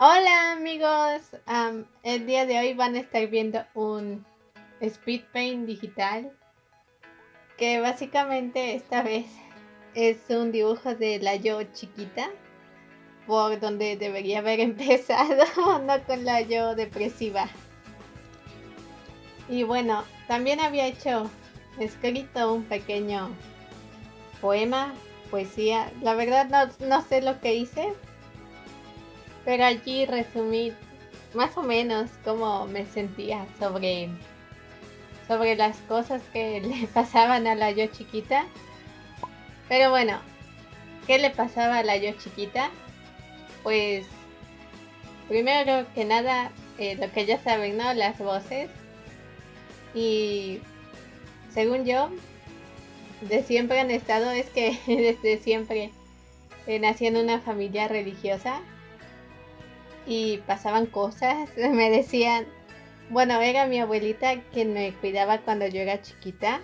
Hola amigos, el día de hoy van a estar viendo un speed paint digital que básicamente esta vez es un dibujo de la yo chiquita por donde debería haber empezado, no con la yo depresiva. Y bueno, también había escrito un pequeño poema, poesía. La verdad no sé lo que hice, pero allí resumí más o menos cómo me sentía sobre las cosas que le pasaban a la yo chiquita. Pero bueno, ¿qué le pasaba a la yo chiquita? Pues primero que nada, lo que ya saben, ¿no? Las voces. Y según yo, de siempre han estado, es que desde siempre nací en una familia religiosa y pasaban cosas, me decían, bueno, era mi abuelita quien me cuidaba cuando yo era chiquita.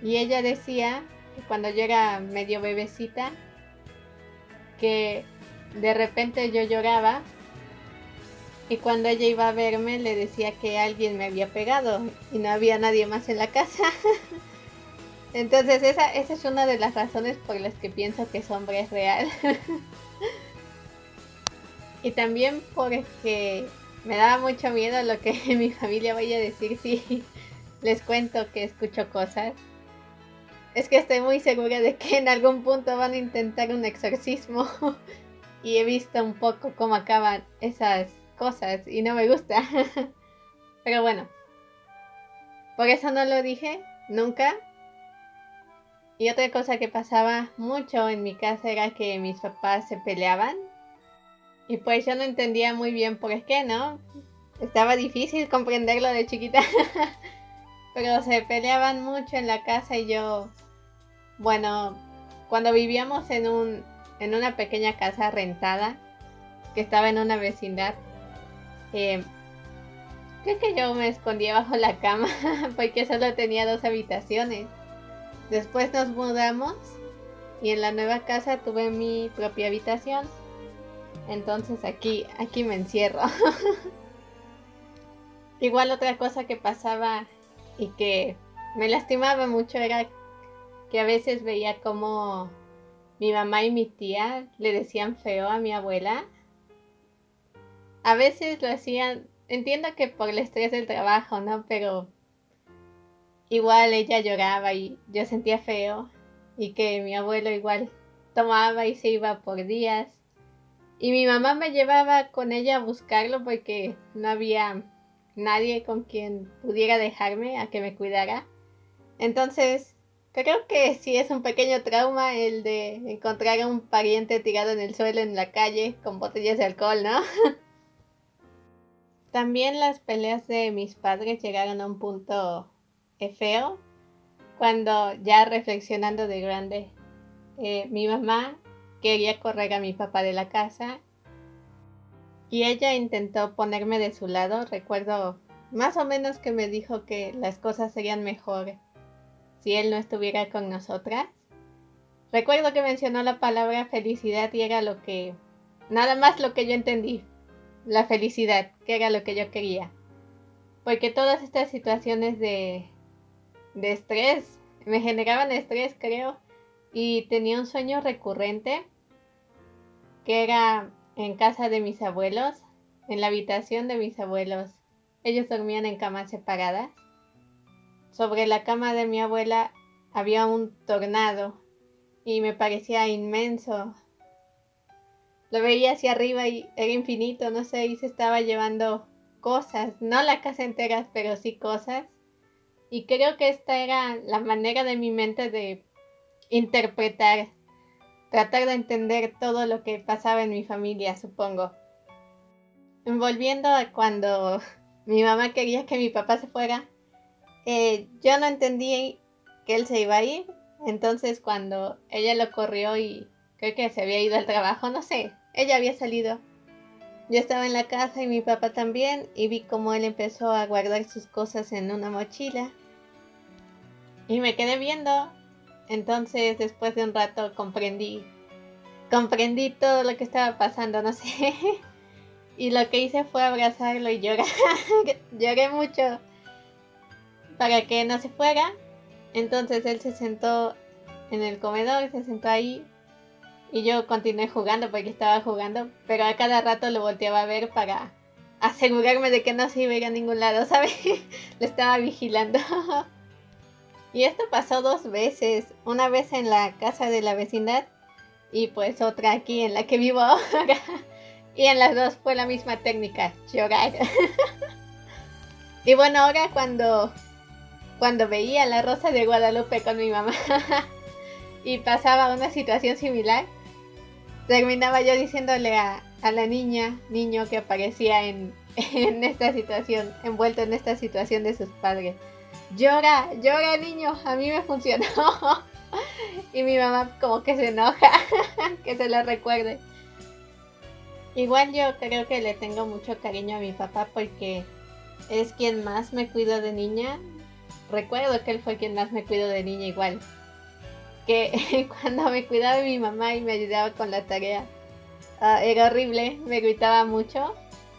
Y ella decía que cuando yo era medio bebecita, que de repente yo lloraba y cuando ella iba a verme le decía que alguien me había pegado y no había nadie más en la casa. Entonces esa es una de las razones por las que pienso que Sombra es real. Y también porque me daba mucho miedo lo que mi familia vaya a decir si les cuento que escucho cosas. Es que estoy muy segura de que en algún punto van a intentar un exorcismo y he visto un poco cómo acaban esas cosas y no me gusta. Pero bueno, por eso no lo dije nunca. Y otra cosa que pasaba mucho en mi casa era que mis papás se peleaban. Y pues yo no entendía muy bien por qué, ¿no? Estaba difícil comprenderlo de chiquita. Pero se peleaban mucho en la casa y yo, bueno, cuando vivíamos en una pequeña casa rentada que estaba en una vecindad, eh, creo que yo me escondía bajo la cama porque solo tenía 2 habitaciones. Después nos mudamos y en la nueva casa tuve mi propia habitación. Entonces aquí me encierro. Igual otra cosa que pasaba y que me lastimaba mucho era que a veces veía como mi mamá y mi tía le decían feo a mi abuela. A veces lo hacían, entiendo que por el estrés del trabajo, ¿no? Pero igual ella lloraba y yo sentía feo y que mi abuelo igual tomaba y se iba por días y mi mamá me llevaba con ella a buscarlo porque no había nadie con quien pudiera dejarme a que me cuidara. Entonces creo que sí es un pequeño trauma el de encontrar a un pariente tirado en el suelo en la calle con botellas de alcohol, ¿no? También las peleas de mis padres llegaron a un punto feo cuando ya reflexionando de grande, mi mamá quería correr a mi papá de la casa y ella intentó ponerme de su lado. Recuerdo más o menos que me dijo que las cosas serían mejor si él no estuviera con nosotras. Recuerdo que mencionó la palabra felicidad y era nada más lo que yo entendí, la felicidad, que era lo que yo quería. Porque todas estas situaciones de estrés me generaban estrés, creo, y tenía un sueño recurrente que era en casa de mis abuelos, en la habitación de mis abuelos. Ellos dormían en camas separadas. Sobre la cama de mi abuela había un tornado y me parecía inmenso. Lo veía hacia arriba y era infinito, no sé, y se estaba llevando cosas, no la casa entera, pero sí cosas. Y creo que esta era la manera de mi mente de interpretar, tratar de entender todo lo que pasaba en mi familia, supongo. Volviendo a cuando mi mamá quería que mi papá se fuera, yo no entendí que él se iba a ir. Entonces cuando ella lo corrió y creo que se había ido al trabajo, no sé, ella había salido. Yo estaba en la casa y mi papá también y vi cómo él empezó a guardar sus cosas en una mochila. Y me quedé viendo. Entonces después de un rato comprendí comprendí todo lo que estaba pasando, no sé. Y lo que hice fue abrazarlo y llorar. Lloré mucho para que no se fuera. Entonces él se sentó en el comedor, se sentó ahí. Y yo continué jugando porque estaba jugando. Pero a cada rato lo volteaba a ver para asegurarme de que no se iba a ir a ningún lado, ¿sabes? Lo estaba vigilando. Y esto pasó 2 veces. Una vez en la casa de la vecindad. Y pues otra aquí en la que vivo ahora. Y en las dos fue la misma técnica, llorar. Y bueno, ahora cuando veía La Rosa de Guadalupe con mi mamá y pasaba una situación similar, terminaba yo diciéndole a la niño que aparecía en esta situación, envuelto en esta situación de sus padres: llora niño, a mí me funcionó. Y mi mamá como que se enoja que se lo recuerde. Igual yo creo que le tengo mucho cariño a mi papá porque es quien más me cuidó de niña. Recuerdo que él fue quien más me cuidó de niña igual. Que cuando me cuidaba mi mamá y me ayudaba con la tarea, era horrible, me gritaba mucho.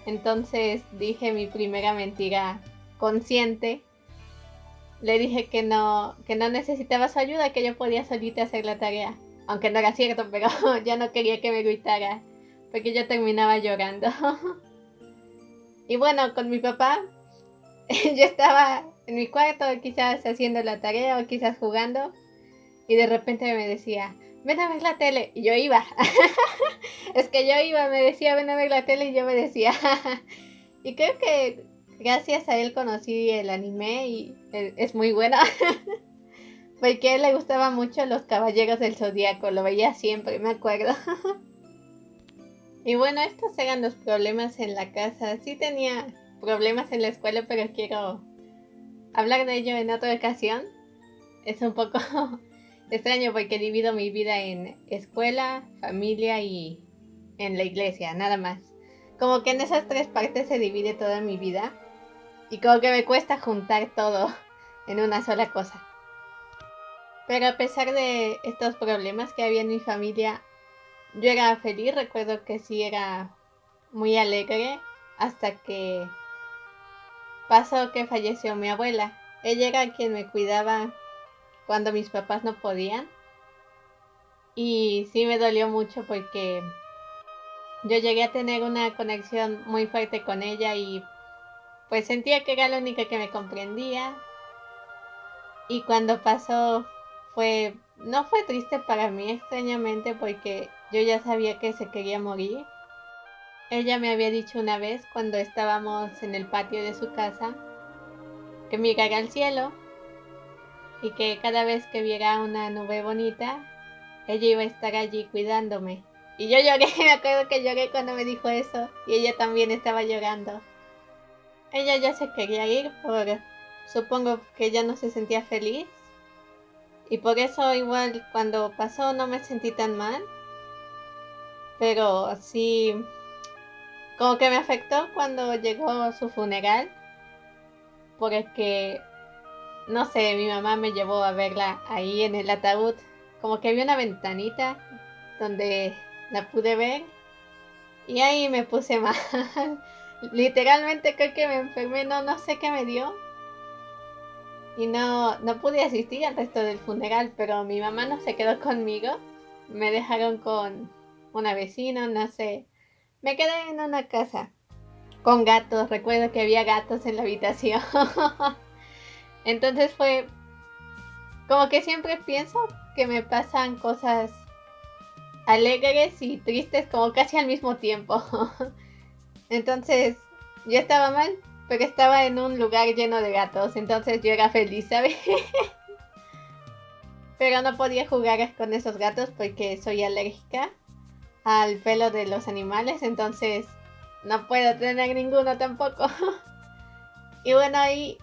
Entonces dije mi primera mentira consciente. Le dije que no necesitaba su ayuda, que yo podía solita hacer la tarea. Aunque no era cierto, pero ya no quería que me gritara, porque yo terminaba llorando. Y bueno, con mi papá, yo estaba en mi cuarto, quizás haciendo la tarea o quizás jugando, y de repente me decía: ven a ver la tele, y yo iba. Es que yo iba, me decía: ven a ver la tele, y yo me decía. Y creo que gracias a él conocí el anime y es muy bueno. Porque a él le gustaban mucho los Caballeros del Zodíaco, lo veía siempre, me acuerdo. Y bueno, estos eran los problemas en la casa. Sí tenía problemas en la escuela, pero quiero hablar de ello en otra ocasión. Es un poco extraño porque divido mi vida en escuela, familia y en la iglesia, nada más. Como que en esas 3 partes se divide toda mi vida. Y como que me cuesta juntar todo en una sola cosa. Pero a pesar de estos problemas que había en mi familia, yo era feliz. Recuerdo que sí era muy alegre hasta que pasó que falleció mi abuela. Ella era quien me cuidaba cuando mis papás no podían. Y sí me dolió mucho porque yo llegué a tener una conexión muy fuerte con ella y pues sentía que era la única que me comprendía. Y cuando pasó no fue triste para mí, extrañamente, porque yo ya sabía que se quería morir. Ella me había dicho una vez cuando estábamos en el patio de su casa que mirara al cielo y que cada vez que viera una nube bonita, ella iba a estar allí cuidándome. Y yo lloré, me acuerdo que lloré cuando me dijo eso y ella también estaba llorando. Ella ya se quería ir supongo que ella no se sentía feliz. Y por eso igual cuando pasó no me sentí tan mal. Pero sí, como que me afectó cuando llegó su funeral. Porque, no sé, mi mamá me llevó a verla ahí en el ataúd. Como que había una ventanita donde la pude ver. Y ahí me puse mal. Literalmente creo que me enfermé, no sé qué me dio. Y no pude asistir al resto del funeral, pero mi mamá no se quedó conmigo. Me dejaron con una vecina, no sé. Me quedé en una casa con gatos. Recuerdo que había gatos en la habitación. Entonces fue como que siempre pienso que me pasan cosas alegres y tristes como casi al mismo tiempo. Entonces yo estaba mal, pero estaba en un lugar lleno de gatos. Entonces yo era feliz, ¿sabes? Pero no podía jugar con esos gatos porque soy alérgica al pelo de los animales, entonces no puedo tener ninguno tampoco. Y bueno, ahí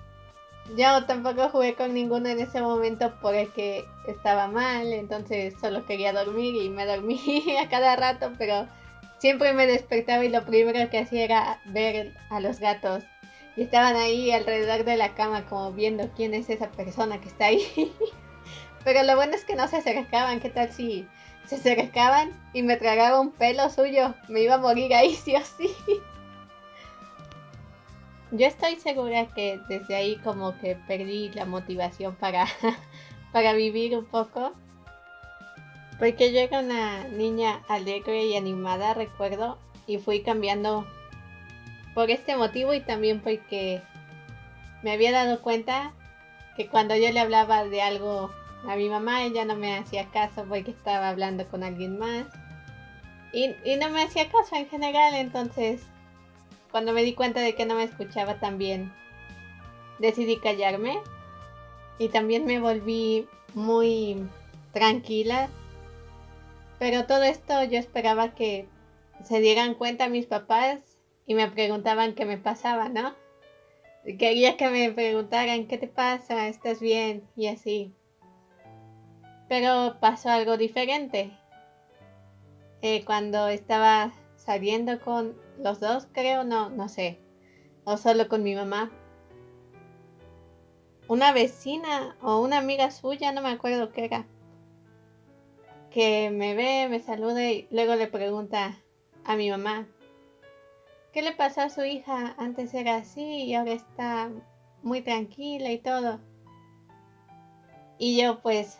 yo tampoco jugué con ninguno en ese momento porque estaba mal, entonces solo quería dormir y me dormí a cada rato, pero siempre me despertaba y lo primero que hacía era ver a los gatos. Y estaban ahí alrededor de la cama como viendo quién es esa persona que está ahí. Pero lo bueno es que no se acercaban. ¿Qué tal si se acercaban y me tragaba un pelo suyo. Me iba a morir ahí sí o sí. Yo estoy segura que desde ahí como que perdí la motivación para vivir un poco. Porque yo era una niña alegre y animada, recuerdo, y fui cambiando por este motivo y también porque me había dado cuenta que cuando yo le hablaba de algo a mi mamá, ella no me hacía caso porque estaba hablando con alguien más. Y no me hacía caso en general, entonces cuando me di cuenta de que no me escuchaba tan bien, decidí callarme y también me volví muy tranquila. Pero todo esto yo esperaba que se dieran cuenta mis papás y me preguntaban qué me pasaba, ¿no? Quería que me preguntaran qué te pasa, estás bien y así. Pero pasó algo diferente. Cuando estaba saliendo con los dos, creo, no sé, o solo con mi mamá. Una vecina o una amiga suya, no me acuerdo qué era, que me ve, me saluda y luego le pregunta a mi mamá, ¿qué le pasó a su hija? Antes era así y ahora está muy tranquila y todo. Y yo pues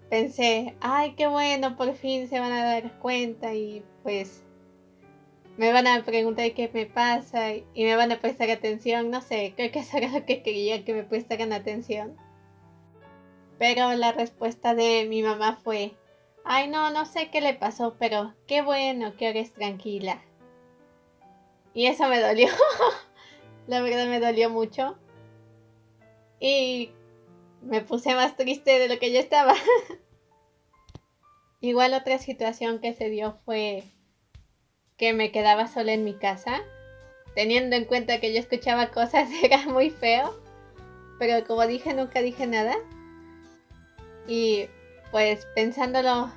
pensé, ay, qué bueno, por fin se van a dar cuenta y pues me van a preguntar qué me pasa y me van a prestar atención. No sé, creo que eso era lo que quería, que me prestaran atención. Pero la respuesta de mi mamá fue, ay, no sé qué le pasó, pero qué bueno que ahora es tranquila. Y eso me dolió, la verdad me dolió mucho. Y me puse más triste de lo que yo estaba. Igual otra situación que se dio fue que me quedaba sola en mi casa. Teniendo en cuenta que yo escuchaba cosas, era muy feo. Pero como dije, nunca dije nada. Y pues pensándolo,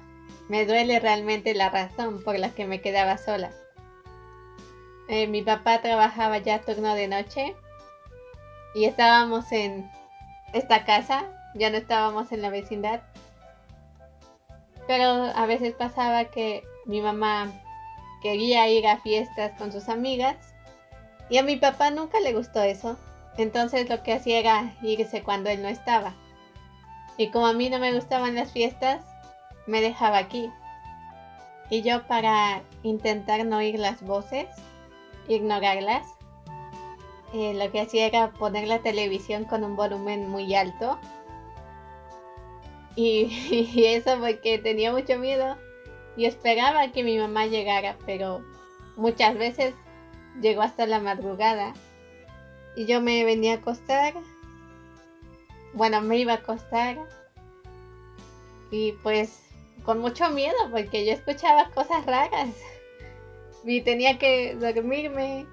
me duele realmente la razón por la que me quedaba sola. Mi papá trabajaba ya turno de noche y estábamos en esta casa, ya no estábamos en la vecindad. Pero a veces pasaba que mi mamá quería ir a fiestas con sus amigas y a mi papá nunca le gustó eso. Entonces lo que hacía era irse cuando él no estaba. Y como a mí no me gustaban las fiestas, me dejaba aquí. Y yo para intentar no oír las voces, ignorarlas, lo que hacía era poner la televisión con un volumen muy alto. Y eso porque tenía mucho miedo y esperaba que mi mamá llegara, pero muchas veces llegó hasta la madrugada y yo me venía a acostar. Bueno, me iba a acostar y pues con mucho miedo porque yo escuchaba cosas raras y tenía que dormirme,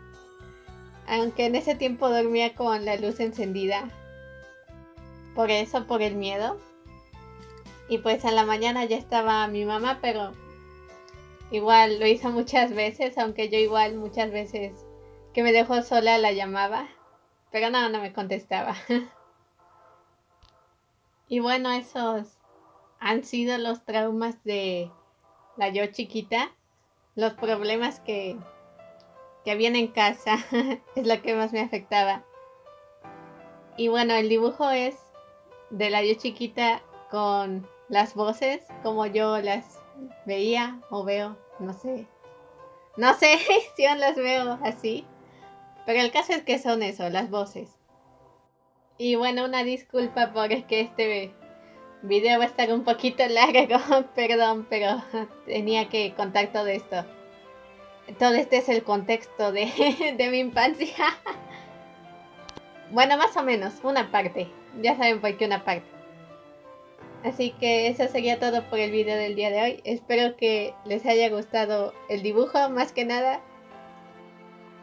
aunque en ese tiempo dormía con la luz encendida. Por eso, por el miedo. Y pues en la mañana ya estaba mi mamá, pero igual lo hizo muchas veces, aunque yo igual muchas veces que me dejó sola la llamaba, pero no me contestaba. Y bueno, esos han sido los traumas de la yo chiquita, los problemas que habían en casa, es lo que más me afectaba. Y bueno, el dibujo es de la yo chiquita con las voces, como yo las veía o veo, no sé. No sé si aún las veo así, pero el caso es que son eso, las voces. Y bueno, una disculpa porque este video va a estar un poquito largo, perdón, pero tenía que contar todo esto. Todo este es el contexto de mi infancia. Bueno, más o menos, una parte. Ya saben por qué una parte. Así que eso sería todo por el video del día de hoy. Espero que les haya gustado el dibujo más que nada.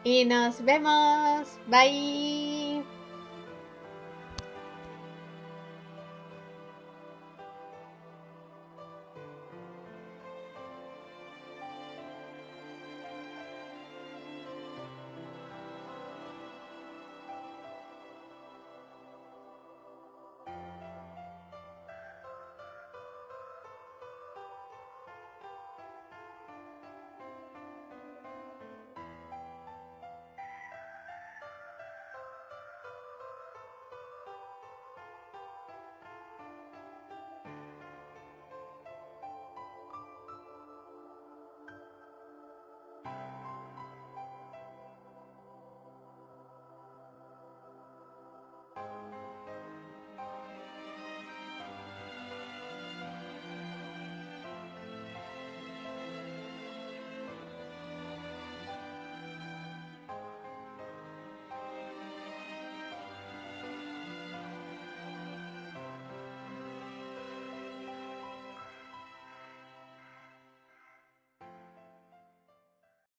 Y nos vemos. Bye.